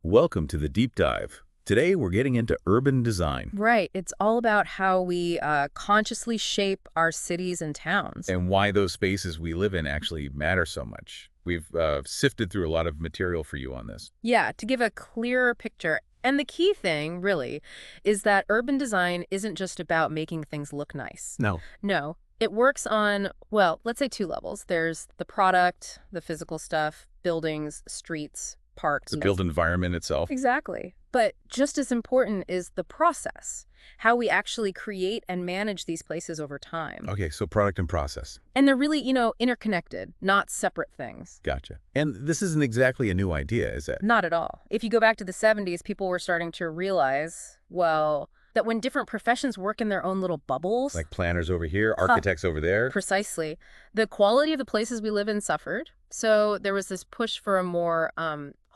Welcome to the deep dive. Today we're getting into urban design Right. It's all about how we consciously shape our cities and towns. and why those spaces we live in actually matter so much. We've sifted through a lot of material for you on this. Yeah, to give a clearer picture. And the key thing, really, is that urban design isn't just about making things look nice. No. No, it works on, well, let's say two levels. There's the product, the physical stuff, buildings, streets, parks. The built environment itself. Exactly. But just as important is the process, how we actually create and manage these places over time. Okay, so product and process. And they're really, interconnected, not separate things. Gotcha. And this isn't exactly a new idea, is it? Not at all. If you go back to the 70s, people were starting to realize, well, that when different professions work in their own little bubbles. Like planners over here, architects over there. Precisely. The quality of the places we live in suffered. So there was this push for a more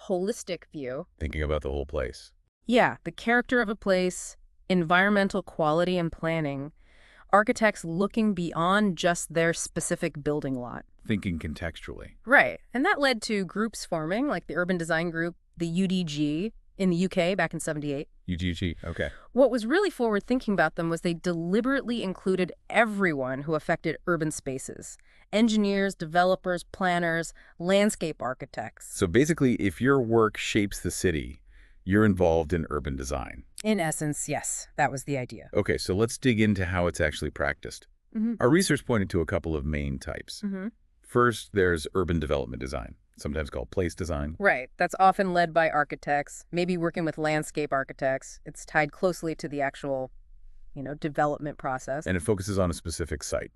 holistic view. Thinking about the whole place. Yeah, the character of a place, environmental quality and planning, architects looking beyond just their specific building lot. Thinking contextually. Right. And that led to groups forming, like the Urban Design Group, the UDG, in the UK back in '78. UGG, okay. What was really forward-thinking about them was they deliberately included everyone who affected urban spaces. Engineers, developers, planners, landscape architects. So basically, if your work shapes the city, you're involved in urban design. In essence, yes, that was the idea. Okay, so let's dig into how it's actually practiced. Our research pointed to a couple of main types. First, there's urban development design, sometimes called place design. Right. That's often led by architects, maybe working with landscape architects. It's tied closely to the actual, development process. And it focuses on a specific site,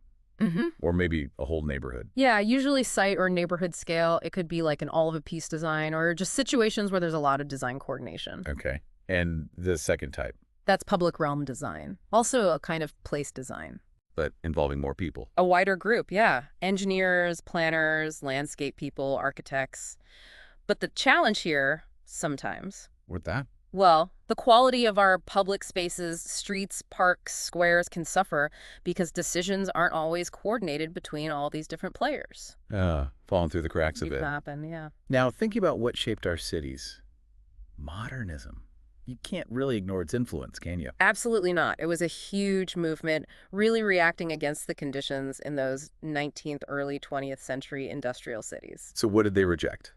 or maybe a whole neighborhood. Yeah, usually site or neighborhood scale. It could be like an all-of-a-piece design or just situations where there's a lot of design coordination. Okay. And the second type, That's public realm design. Also a kind of place design. but involving more people. A wider group, yeah. Engineers, planners, landscape people, architects. But the challenge here, sometimes, With that? well, the quality of our public spaces, streets, parks, squares can suffer because decisions aren't always coordinated between all these different players. Falling through the cracks a It bit. can happen, yeah. Now, thinking about what shaped our cities. Modernism. You can't really ignore its influence, can you? Absolutely not. It was a huge movement, really reacting against the conditions in those 19th, early 20th century industrial cities. So what did they reject?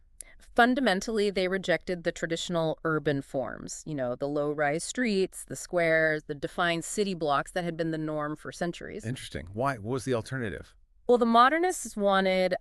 Fundamentally, they rejected the traditional urban forms, the low-rise streets, the squares, the defined city blocks that had been the norm for centuries. Interesting. Why? What was the alternative? Well, the modernists wanted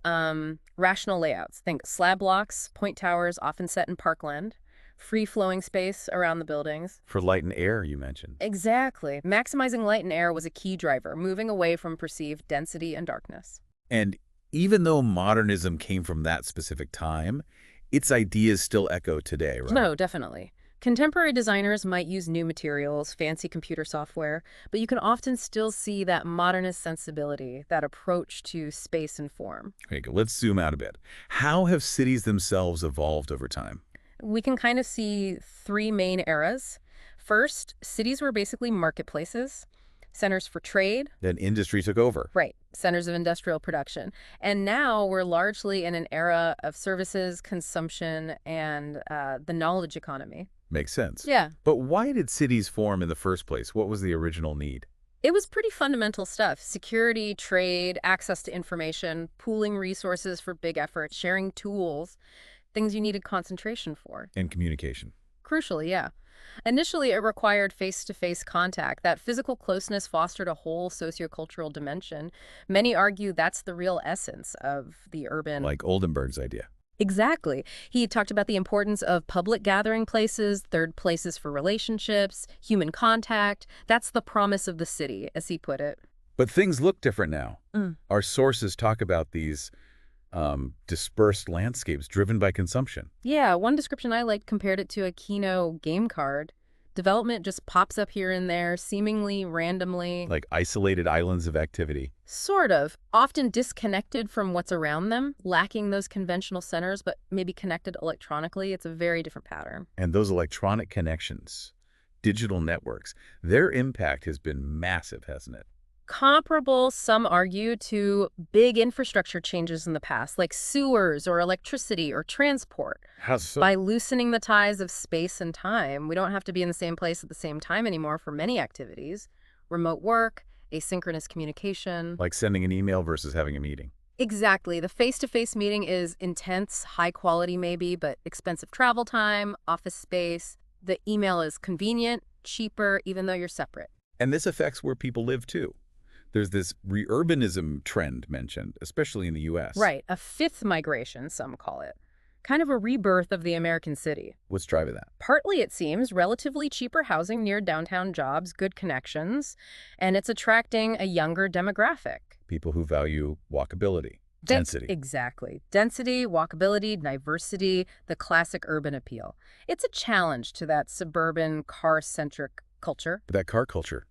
rational layouts. Think slab blocks, point towers, often set in parkland, free-flowing space around the buildings. For light and air, you mentioned. Exactly. Maximizing light and air was a key driver, moving away from perceived density and darkness. And even though modernism came from that specific time, its ideas still echo today, right? No, definitely. Contemporary designers might use new materials, fancy computer software, but you can often still see that modernist sensibility, that approach to space and form. Okay, let's zoom out a bit. How have cities themselves evolved over time? We can kind of see three main eras. First, cities were basically marketplaces, centers for trade. Then industry took over. Right, centers of industrial production. And now we're largely in an era of services, consumption, and the knowledge economy. Makes sense. Yeah. But why did cities form in the first place? What was the original need? It was pretty fundamental stuff. Security, trade, access to information, pooling resources for big efforts, sharing tools, things you needed concentration for. And communication. Crucially, yeah. Initially, it required face-to-face contact. That physical closeness fostered a whole sociocultural dimension. Many argue that's the real essence of the urban... Like Oldenburg's idea. Exactly. He talked about the importance of public gathering places, third places for relationships, human contact. That's the promise of the city, as he put it. But things look different now. Our sources talk about these dispersed landscapes driven by consumption. Yeah, one description I liked compared it to a Kino game card. Development just pops up here and there, seemingly randomly. Like isolated islands of activity. Sort of. Often disconnected from what's around them, lacking those conventional centers, but maybe connected electronically. It's a very different pattern. And those electronic connections, digital networks, their impact has been massive, hasn't it? Comparable, some argue, to big infrastructure changes in the past, like sewers or electricity or transport. How so? By loosening the ties of space and time, we don't have to be in the same place at the same time anymore for many activities. Remote work, asynchronous communication. Like sending an email versus having a meeting. Exactly. The face-to-face meeting is intense, high quality maybe, but expensive travel time, office space. The email is convenient, cheaper, even though you're separate. And this affects where people live, too. There's this re-urbanism trend mentioned, especially in the U.S. Right. A fifth migration, some call it. Kind of a rebirth of the American city. What's driving that? Partly, it seems, relatively cheaper housing near downtown jobs, good connections, and it's attracting a younger demographic. People who value walkability, density. Exactly. Density, walkability, diversity, the classic urban appeal. It's a challenge to that suburban, car-centric culture. But that car culture,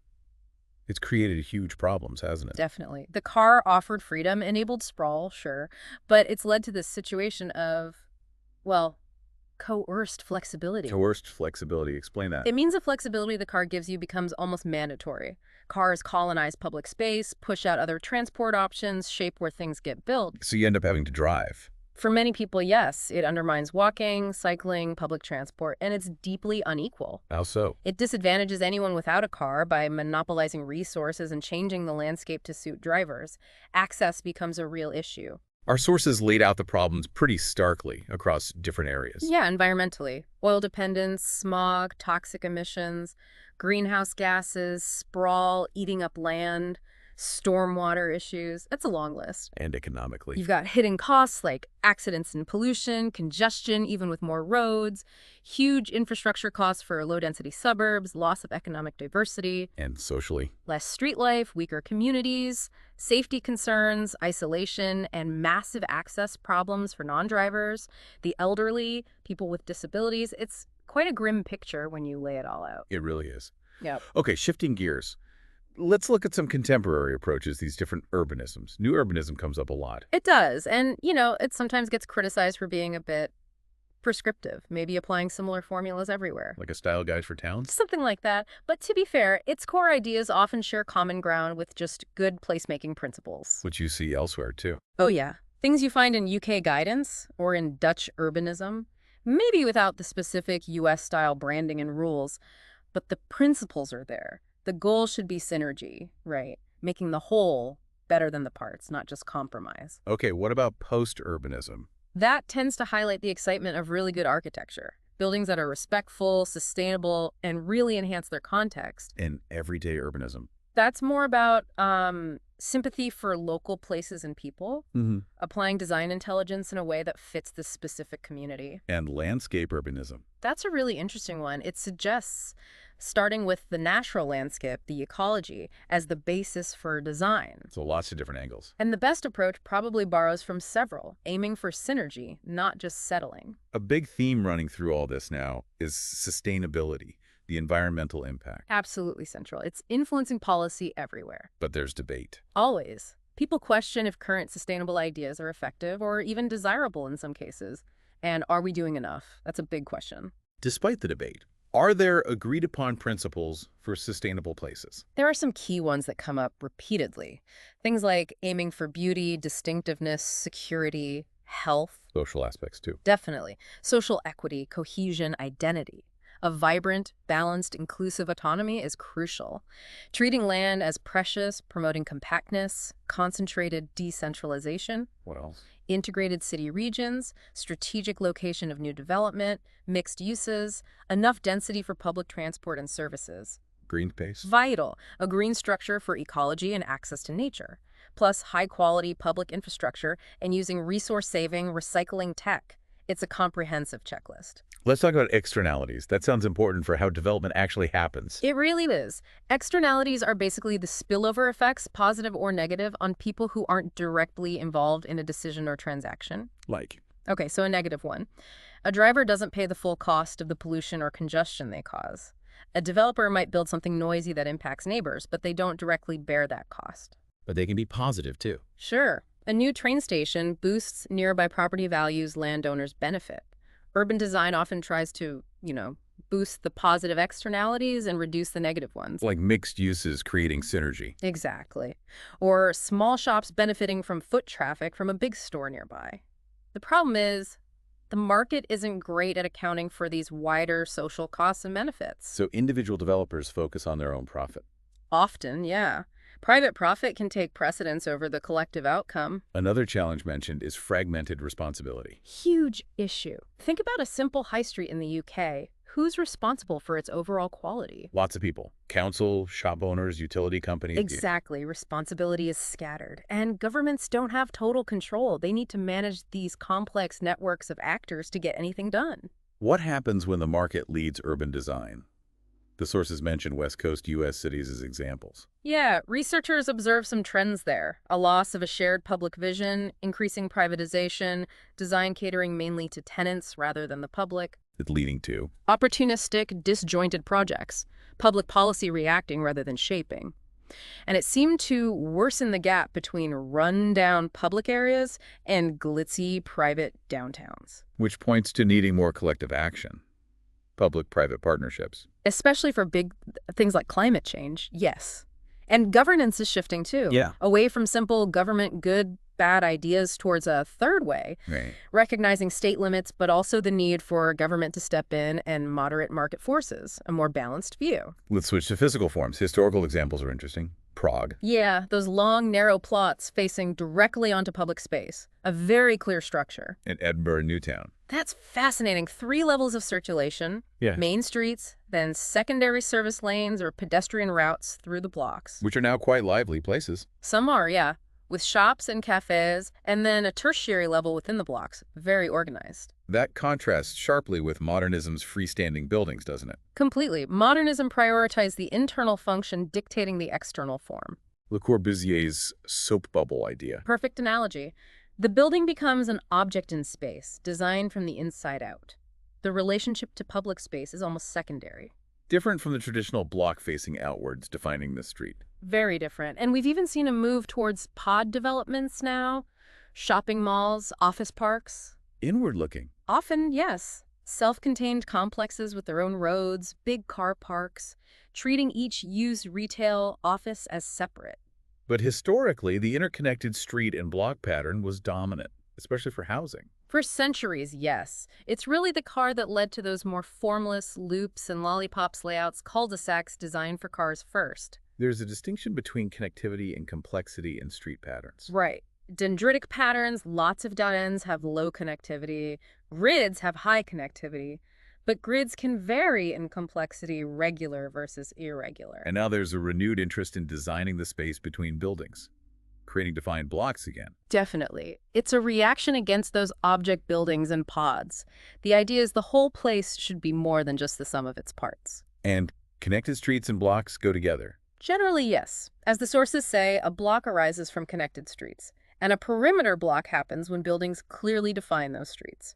it's created huge problems, hasn't it? Definitely. The car offered freedom, enabled sprawl, sure, but it's led to this situation of, well, coerced flexibility. Coerced flexibility. Explain that. It means the flexibility the car gives you becomes almost mandatory. Cars colonize public space, push out other transport options, shape where things get built. So you end up having to drive. For many people, yes, it undermines walking, cycling, public transport, and it's deeply unequal. How so? It disadvantages anyone without a car by monopolizing resources and changing the landscape to suit drivers. Access becomes a real issue. Our sources laid out the problems pretty starkly across different areas. Yeah, environmentally. Oil dependence, smog, toxic emissions, greenhouse gases, sprawl, eating up land, stormwater issues. That's a long list. And economically. You've got hidden costs like accidents and pollution, congestion, even with more roads, huge infrastructure costs for low-density suburbs, loss of economic diversity. And socially. Less street life, weaker communities, safety concerns, isolation, and massive access problems for non-drivers, the elderly, people with disabilities. It's quite a grim picture when you lay it all out. It really is. Yep. Okay, shifting gears. Let's look at some contemporary approaches, these different urbanisms. New urbanism comes up a lot. It does. And, it sometimes gets criticized for being a bit prescriptive, maybe applying similar formulas everywhere. Like a style guide for towns? Something like that. But to be fair, its core ideas often share common ground with just good placemaking principles. Which you see elsewhere, too. Oh, yeah. Things you find in UK guidance or in Dutch urbanism, maybe without the specific US-style branding and rules, but the principles are there. The goal should be synergy, right? Making the whole better than the parts, not just compromise. Okay, what about post-urbanism? That tends to highlight the excitement of really good architecture. Buildings that are respectful, sustainable, and really enhance their context. And everyday urbanism. That's more about sympathy for local places and people, applying design intelligence in a way that fits the specific community. And landscape urbanism. That's a really interesting one. It suggests starting with the natural landscape, the ecology, as the basis for design. So lots of different angles. And the best approach probably borrows from several, aiming for synergy, not just settling. A big theme running through all this now is sustainability, the environmental impact. Absolutely central. It's influencing policy everywhere. But there's debate. Always. People question if current sustainable ideas are effective or even desirable in some cases. And are we doing enough? That's a big question. Despite the debate, are there agreed-upon principles for sustainable places? There are some key ones that come up repeatedly. Things like aiming for beauty, distinctiveness, security, health. Social aspects, too. Definitely. Social equity, cohesion, identity. A vibrant, balanced, inclusive autonomy is crucial. Treating land as precious, promoting compactness, concentrated decentralization. What else? Integrated city regions, strategic location of new development, mixed uses, enough density for public transport and services. Green space? Vital. A green structure for ecology and access to nature. Plus high-quality public infrastructure and using resource-saving, recycling tech. It's a comprehensive checklist. Let's talk about externalities. That sounds important for how development actually happens. It really is. Externalities are basically the spillover effects, positive or negative, on people who aren't directly involved in a decision or transaction. Like? Okay, so a negative one. A driver doesn't pay the full cost of the pollution or congestion they cause. A developer might build something noisy that impacts neighbors, but they don't directly bear that cost. But they can be positive, too. Sure. A new train station boosts nearby property values landowners benefit. Urban design often tries to, boost the positive externalities and reduce the negative ones. Like mixed uses creating synergy. Exactly. Or small shops benefiting from foot traffic from a big store nearby. The problem is, the market isn't great at accounting for these wider social costs and benefits. So individual developers focus on their own profit. Often, yeah. Private profit can take precedence over the collective outcome. Another challenge mentioned is fragmented responsibility. Huge issue. Think about a simple high street in the UK. Who's responsible for its overall quality? Lots of people. Council, shop owners, utility companies. Exactly. Responsibility is scattered. And governments don't have total control. They need to manage these complex networks of actors to get anything done. What happens when the market leads urban design? The sources mention West Coast U.S. cities as examples. Yeah, researchers observe some trends there. A loss of a shared public vision, increasing privatization, design catering mainly to tenants rather than the public. It's leading to Opportunistic, disjointed projects, public policy reacting rather than shaping. And it seemed to worsen the gap between run-down public areas and glitzy private downtowns. which points to needing more collective action. Public-private partnerships. Especially for big things like climate change, yes. And governance is shifting too. Yeah. Away from simple government good, bad ideas towards a third way, Right. recognizing state limits, but also the need for government to step in and moderate market forces, a more balanced view. Let's switch to physical forms. Historical examples are interesting. Prague. Yeah, those long, narrow plots facing directly onto public space. A very clear structure. And Edinburgh, Newtown. That's fascinating. 3 levels of circulation, Yeah. main streets, then secondary service lanes or pedestrian routes through the blocks. Which are now quite lively places. Some are, yeah, with shops and cafes, and then a tertiary level within the blocks. Very organized. That contrasts sharply with modernism's freestanding buildings, doesn't it? Completely. Modernism prioritized the internal function dictating the external form. Le Corbusier's soap bubble idea. Perfect analogy. The building becomes an object in space, designed from the inside out. The relationship to public space is almost secondary. Different from the traditional block facing outwards defining the street. Very different. And we've even seen a move towards pod developments now. Shopping malls, office parks. Inward looking. Often, yes. Self-contained complexes with their own roads, big car parks, treating each used retail office as separate. But historically, the interconnected street and block pattern was dominant, especially for housing. For centuries, yes. It's really the car that led to those more formless loops and lollipops layouts, cul-de-sacs designed for cars first. There's a distinction between connectivity and complexity in street patterns. Right. Dendritic patterns, lots of dead ends have low connectivity. Grids have high connectivity. But grids can vary in complexity, regular versus irregular. And now there's a renewed interest in designing the space between buildings, creating defined blocks again. Definitely. It's a reaction against those object buildings and pods. The idea is the whole place should be more than just the sum of its parts. And connected streets and blocks go together. Generally, yes. As the sources say, a block arises from connected streets, and a perimeter block happens when buildings clearly define those streets.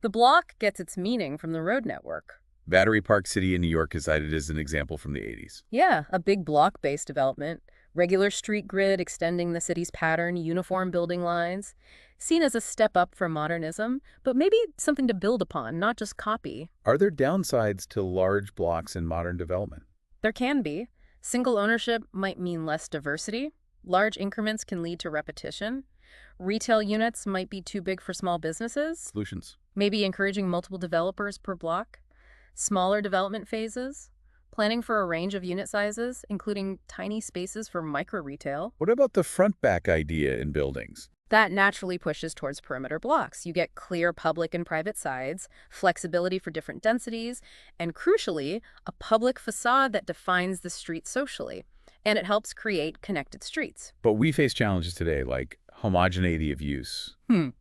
The block gets its meaning from the road network. Battery Park City in New York is cited as an example from the 80s. Yeah, a big block-based development. Regular street grid extending the city's pattern, uniform building lines. Seen as a step up from modernism, but maybe something to build upon, not just copy. Are there downsides to large blocks in modern development? There can be. Single ownership might mean less diversity. Large increments can lead to repetition. Retail units might be too big for small businesses. Solutions. Maybe encouraging multiple developers per block. Smaller development phases. Planning for a range of unit sizes, including tiny spaces for micro-retail. What about the front-back idea in buildings? That naturally pushes towards perimeter blocks. You get clear public and private sides, flexibility for different densities, and crucially, a public facade that defines the street socially. And it helps create connected streets. But we face challenges today like homogeneity of use,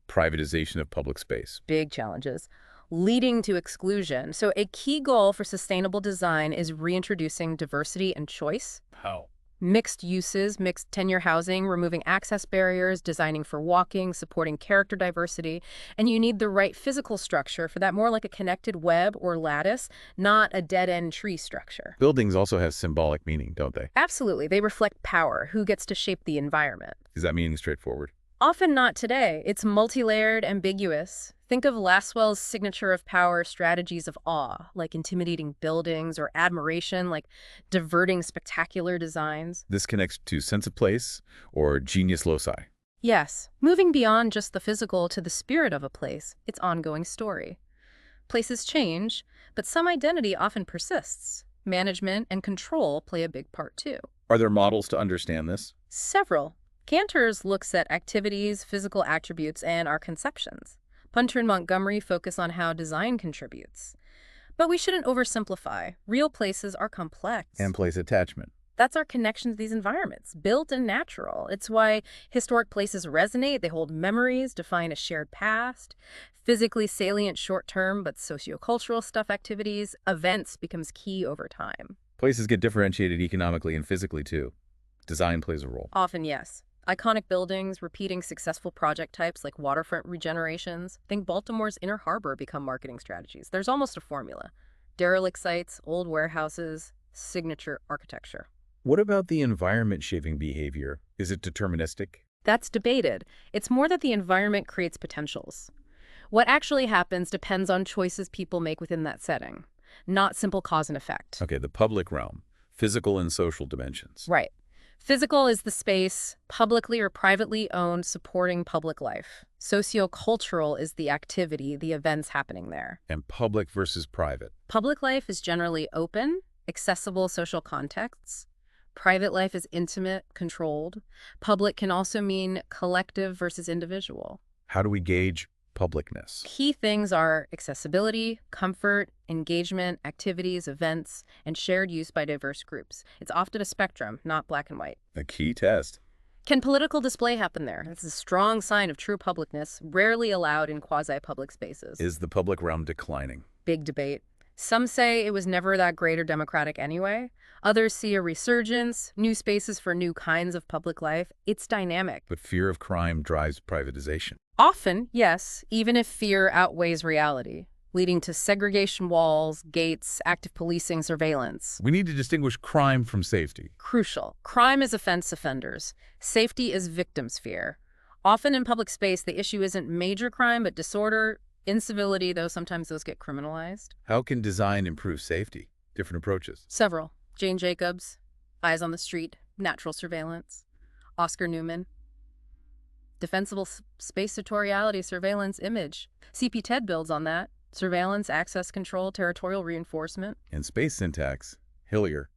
privatization of public space. Big challenges, leading to exclusion. So a key goal for sustainable design is reintroducing diversity and choice. How? Mixed uses, mixed tenure housing, removing access barriers, designing for walking, supporting character diversity. And you need the right physical structure for that, more like a connected web or lattice, not a dead-end tree structure. Buildings also have symbolic meaning, don't they? Absolutely. They reflect power, who gets to shape the environment. Is that meaning straightforward? Often not today. It's multi-layered, ambiguous. Think of Laswell's signature of power strategies of awe, like intimidating buildings, or admiration, like diverting spectacular designs. This connects to sense of place or genius loci. Yes, moving beyond just the physical to the spirit of a place, its ongoing story. Places change, but some identity often persists. Management and control play a big part too. Are there models to understand this? Several. Cantor's looks at activities, physical attributes, and our conceptions. Punter and Montgomery focus on how design contributes. But we shouldn't oversimplify. Real places are complex. And place attachment. That's our connection to these environments, built and natural. It's why historic places resonate. They hold memories, define a shared past. Physically salient short-term, but sociocultural stuff activities, events becomes key over time. Places get differentiated economically and physically too. Design plays a role. Often, yes. Iconic buildings, repeating successful project types like waterfront regenerations. Think Baltimore's Inner Harbor become marketing strategies. There's almost a formula. Derelict sites, old warehouses, signature architecture. What about the environment shaping behavior? Is it deterministic? That's debated. It's more that the environment creates potentials. What actually happens depends on choices people make within that setting, not simple cause and effect. Okay, the public realm, physical and social dimensions. Right. Physical is the space, publicly or privately owned, supporting public life. Sociocultural is the activity, the events happening there. And public versus private. Public life is generally open, accessible social contexts. Private life is intimate, controlled. Public can also mean collective versus individual. How do we gauge publicness? Key things are accessibility, comfort, engagement, activities, events, and shared use by diverse groups. It's often a spectrum, not black and white. A key test. Can political display happen there? This is a strong sign of true publicness, rarely allowed in quasi-public spaces. Is the public realm declining? Big debate. Some say it was never that great or democratic anyway. Others see a resurgence, new spaces for new kinds of public life. It's dynamic. But fear of crime drives privatization. Often, yes, even if fear outweighs reality, leading to segregation walls, gates, active policing, surveillance. We need to distinguish crime from safety. Crucial. Crime is offenders. Safety is victims' fear. Often in public space, the issue isn't major crime, but disorder, incivility, though sometimes those get criminalized. How can design improve safety? Different approaches. Several. Jane Jacobs, Eyes on the Street, Natural Surveillance. Oscar Newman, Defensible Spaciatoriality Surveillance Image. C.P. Ted builds on that. Surveillance, access control, territorial reinforcement. And space syntax, Hillier.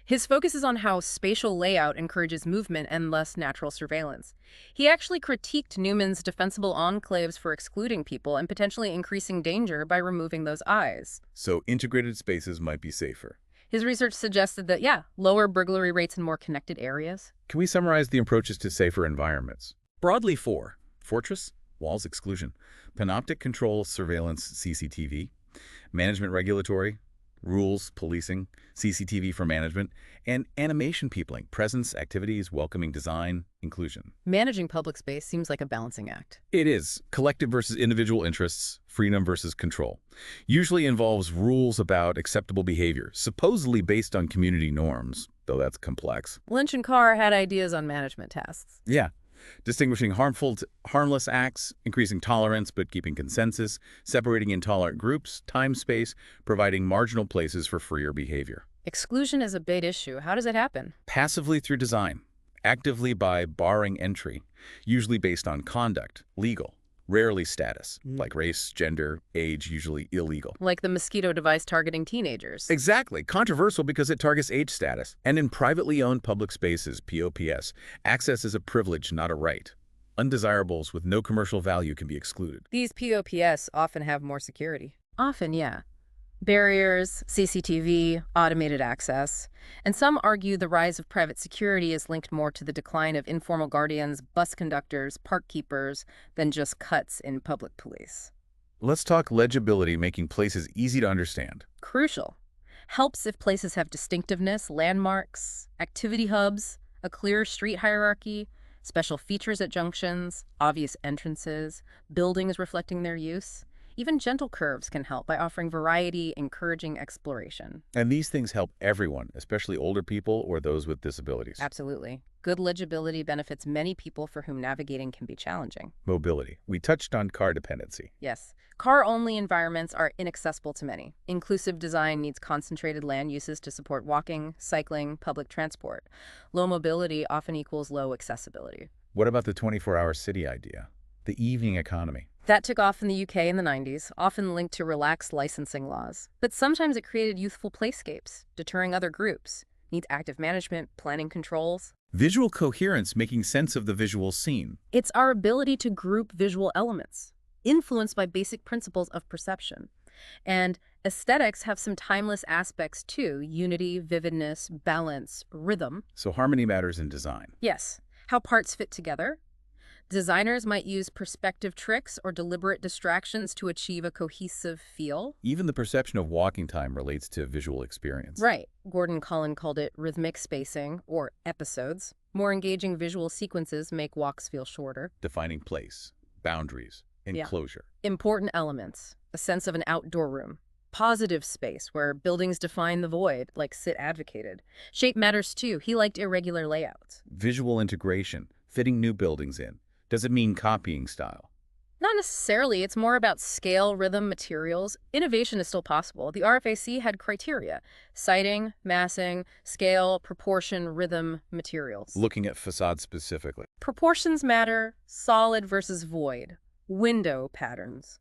His focus is on how spatial layout encourages movement and less natural surveillance. He actually critiqued Newman's defensible enclaves for excluding people and potentially increasing danger by removing those eyes. So integrated spaces might be safer. His research suggested that, yeah, lower burglary rates in more connected areas. Can we summarize the approaches to safer environments? Broadly four: fortress, walls, exclusion; panoptic control, surveillance, CCTV; management, regulatory, rules, policing, CCTV for management; and animation peopling, presence, activities, welcoming design, inclusion. Managing public space seems like a balancing act. It is. Collective versus individual interests, freedom versus control. Usually involves rules about acceptable behavior, supposedly based on community norms, though that's complex. Lynch and Carr had ideas on management tasks. Yeah. Distinguishing harmless acts, increasing tolerance but keeping consensus, separating intolerant groups, time, space, providing marginal places for freer behavior. Exclusion is a big issue. How does it happen? Passively through design, actively by barring entry, usually based on conduct, legal, rarely status, like race, gender, age, usually illegal. Like the mosquito device targeting teenagers. Exactly. Controversial because it targets age status. And in privately owned public spaces, POPS, access is a privilege, not a right. Undesirables with no commercial value can be excluded. These POPS often have more security. Often, yeah. Barriers, CCTV, automated access. And some argue the rise of private security is linked more to the decline of informal guardians, bus conductors, park keepers, than just cuts in public police. Let's talk legibility, making places easy to understand. Crucial. Helps if places have distinctiveness, landmarks, activity hubs, a clear street hierarchy, special features at junctions, obvious entrances, buildings reflecting their use. Even gentle curves can help by offering variety, encouraging exploration. And these things help everyone, especially older people or those with disabilities. Absolutely. Good legibility benefits many people for whom navigating can be challenging. Mobility. We touched on car dependency. Yes. Car-only environments are inaccessible to many. Inclusive design needs concentrated land uses to support walking, cycling, public transport. Low mobility often equals low accessibility. What about the 24-hour city idea? The evening economy. That took off in the UK in the 90s, often linked to relaxed licensing laws. But sometimes it created youthful playscapes, deterring other groups. Needs active management, planning controls. Visual coherence, making sense of the visual scene. It's our ability to group visual elements, influenced by basic principles of perception. And aesthetics have some timeless aspects too: unity, vividness, balance, rhythm. So harmony matters in design. Yes, how parts fit together. Designers might use perspective tricks or deliberate distractions to achieve a cohesive feel. Even the perception of walking time relates to visual experience. Right. Gordon Cullen called it rhythmic spacing, or episodes. More engaging visual sequences make walks feel shorter. Defining place, boundaries, enclosure. Important elements. A sense of an outdoor room. Positive space, where buildings define the void, like Sid advocated. Shape matters too. He liked irregular layouts. Visual integration, fitting new buildings in. Does it mean copying style? Not necessarily. It's more about scale, rhythm, materials. Innovation is still possible. The RFAC had criteria: siting, massing, scale, proportion, rhythm, materials. Looking at facades specifically. Proportions matter: solid versus void, window patterns,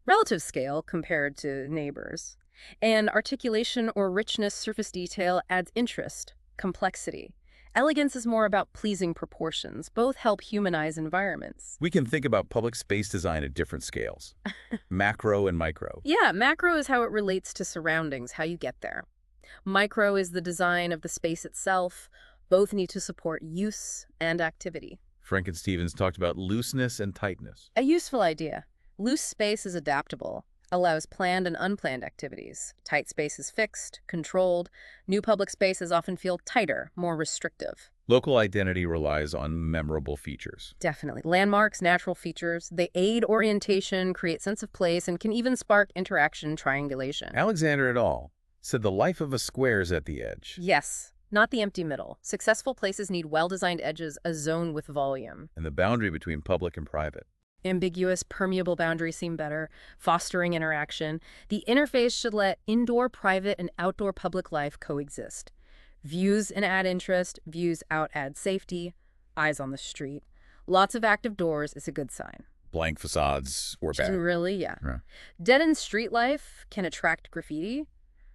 relative scale compared to neighbors. And articulation or richness, surface detail adds interest, complexity. Elegance is more about pleasing proportions. Both help humanize environments. We can think about public space design at different scales. Macro and micro. Yeah, macro is how it relates to surroundings, how you get there. Micro is the design of the space itself. Both need to support use and activity. Frank and Stevens talked about looseness and tightness. A useful idea. Loose space is adaptable, allows planned and unplanned activities. Tight space is fixed, controlled. New public spaces often feel tighter, more restrictive. Local identity relies on memorable features. Definitely. Landmarks, natural features, they aid orientation, create sense of place, and can even spark interaction triangulation. Alexander et al. Said the life of a square is at the edge. Yes, not the empty middle. Successful places need well-designed edges, a zone with volume. And the boundary between public and private. Ambiguous, permeable boundaries seem better, fostering interaction. The interface should let indoor, private, and outdoor public life coexist. Views in add interest, views out add safety, eyes on the street. Lots of active doors is a good sign. Blank facades or bad. Really, yeah. Yeah. Dead-end street life can attract graffiti.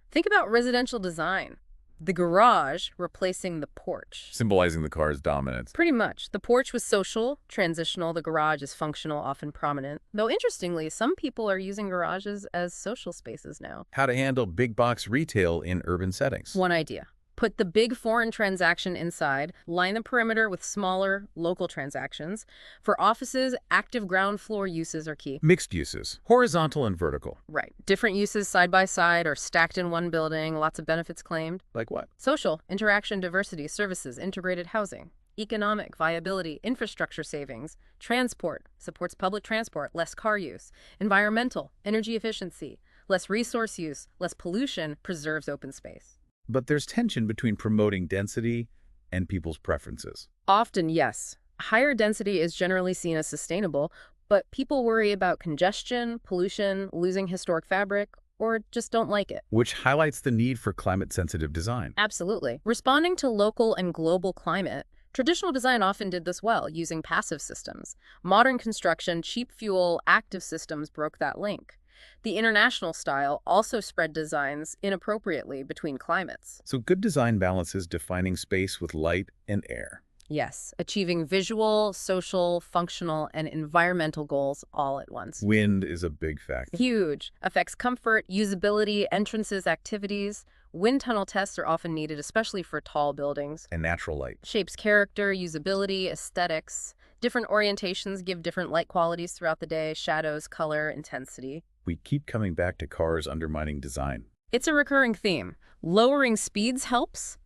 Think about residential design. The garage replacing the porch. Symbolizing the car's dominance. Pretty much. The porch was social, transitional. The garage is functional, often prominent. Though interestingly, some people are using garages as social spaces now. How to handle big box retail in urban settings. One idea. Put the big foreign transaction inside, line the perimeter with smaller, local transactions. For offices, active ground floor uses are key. Mixed uses, horizontal and vertical. Right. Different uses side by side or stacked in one building, lots of benefits claimed. Like what? Social, interaction, diversity, services, integrated housing. Economic, viability, infrastructure savings. Transport, supports public transport, less car use. Environmental, energy efficiency. Less resource use, less pollution, preserves open space. But there's tension between promoting density and people's preferences. Often, yes. Higher density is generally seen as sustainable, but people worry about congestion, pollution, losing historic fabric, or just don't like it. Which highlights the need for climate-sensitive design. Absolutely. Responding to local and global climate, traditional design often did this well, using passive systems. Modern construction, cheap fuel, active systems broke that link. The international style also spread designs inappropriately between climates. So good design balances defining space with light and air. Yes, achieving visual, social, functional, and environmental goals all at once. Wind is a big factor. Huge. Affects comfort, usability, entrances, activities. Wind tunnel tests are often needed, especially for tall buildings. And natural light. Shapes character, usability, aesthetics. Different orientations give different light qualities throughout the day: shadows, color, intensity. We keep coming back to cars undermining design. It's a recurring theme. Lowering speeds helps.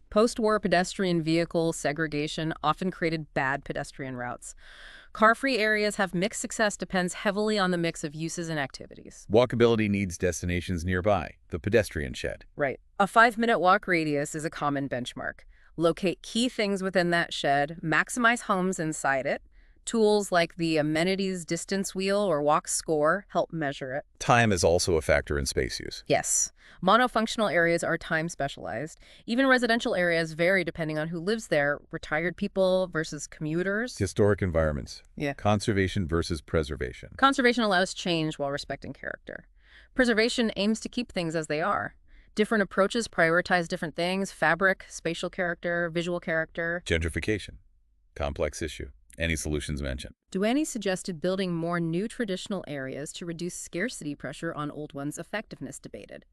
Post-war pedestrian vehicle segregation often created bad pedestrian routes. Car-free areas have mixed success depends heavily on the mix of uses and activities. Walkability needs destinations nearby, the pedestrian shed. Right. A 5-minute walk radius is a common benchmark. Locate key things within that shed, maximize homes inside it. Tools like the amenities distance wheel or walk score help measure it. Time is also a factor in space use. Yes. Monofunctional areas are time specialized. Even residential areas vary depending on who lives there. Retired people versus commuters. Historic environments. Yeah. Conservation versus preservation. Conservation allows change while respecting character. Preservation aims to keep things as they are. Different approaches prioritize different things: fabric, spatial character, visual character. Gentrification. Complex issue. Any solutions mentioned? Duane suggested building more new traditional areas to reduce scarcity pressure on old ones. Effectiveness debated.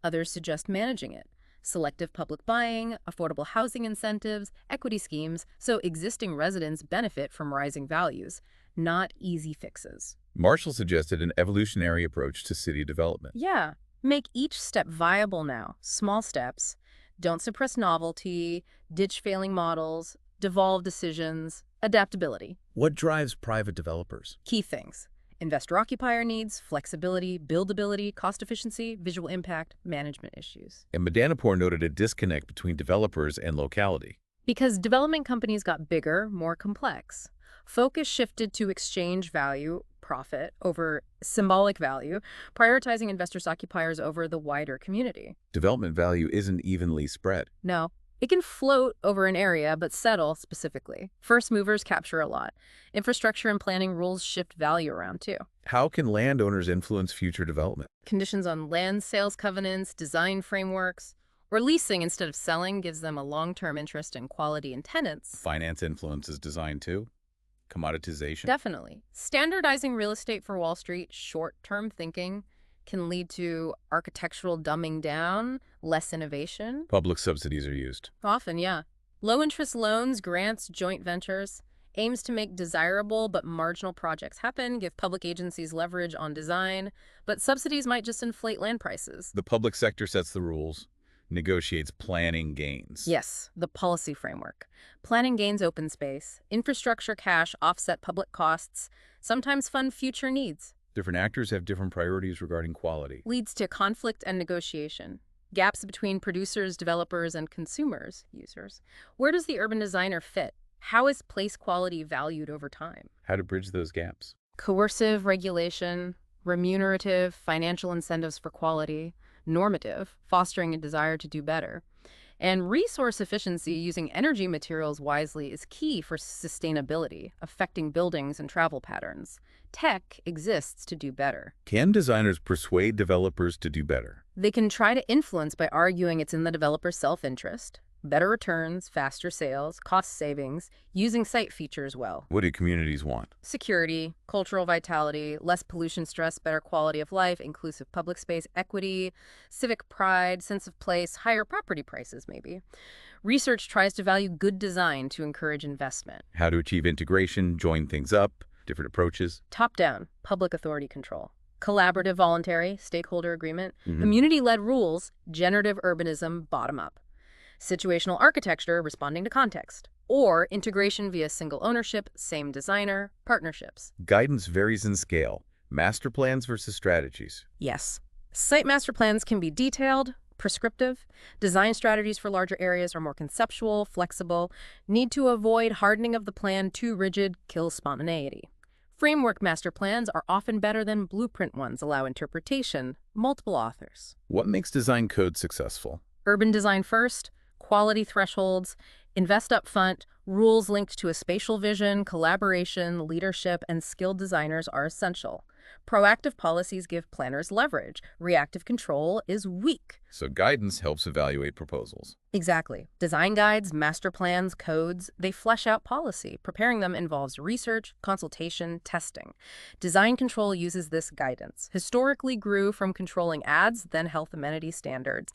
Others suggest managing it. Selective public buying, affordable housing incentives, equity schemes, so existing residents benefit from rising values. Not easy fixes. Marshall suggested an evolutionary approach to city development. Yeah. Make each step viable now. Small steps. Don't suppress novelty, ditch failing models, devolve decisions. Adaptability. What drives private developers? Key things: investor-occupier needs, flexibility, buildability, cost efficiency, visual impact, management issues. And Madanapour noted a disconnect between developers and locality. Because development companies got bigger, more complex. Focus shifted to exchange value, profit, over symbolic value, prioritizing investors-occupiers over the wider community. Development value isn't evenly spread. No. It can float over an area, but settle specifically. First movers capture a lot. Infrastructure and planning rules shift value around, too. How can landowners influence future development? Conditions on land sales covenants, design frameworks, or leasing instead of selling gives them a long-term interest in quality and tenants. Finance influences design, too. Commoditization. Definitely. Standardizing real estate for Wall Street, short-term thinking, can lead to architectural dumbing down, less innovation. Public subsidies are used. Often, yeah. Low-interest loans, grants, joint ventures, aims to make desirable but marginal projects happen, give public agencies leverage on design, but subsidies might just inflate land prices. The public sector sets the rules, negotiates planning gains. Yes, the policy framework. Planning gains open space, infrastructure cash offset public costs, sometimes fund future needs. Different actors have different priorities regarding quality. Leads to conflict and negotiation. Gaps between producers, developers, and consumers, users. Where does the urban designer fit? How is place quality valued over time? How to bridge those gaps? Coercive regulation, remunerative, financial incentives for quality, normative, fostering a desire to do better. And resource efficiency, using energy materials wisely, is key for sustainability, affecting buildings and travel patterns. Tech exists to do better. Can designers persuade developers to do better? They can try to influence by arguing it's in the developer's self-interest. Better returns, faster sales, cost savings, using site features well. What do communities want? Security, cultural vitality, less pollution stress, better quality of life, inclusive public space, equity, civic pride, sense of place, higher property prices maybe. Research tries to value good design to encourage investment. How to achieve integration, join things up, different approaches. Top-down, public authority control. Collaborative, voluntary, stakeholder agreement. Community-led rules, generative urbanism, bottom-up. Situational architecture, responding to context, or integration via single ownership, same designer, partnerships. Guidance varies in scale. Master plans versus strategies. Yes. Site master plans can be detailed, prescriptive. Design strategies for larger areas are more conceptual, flexible. Need to avoid hardening of the plan too rigid, kills spontaneity. Framework master plans are often better than blueprint ones, allow interpretation, multiple authors. What makes design code successful? Urban design first, quality thresholds, invest upfront, rules linked to a spatial vision, collaboration, leadership, and skilled designers are essential. Proactive policies give planners leverage. Reactive control is weak. So guidance helps evaluate proposals. Exactly. Design guides, master plans, codes, they flesh out policy. Preparing them involves research, consultation, testing. Design control uses this guidance. Historically grew from controlling ads, then health amenity standards.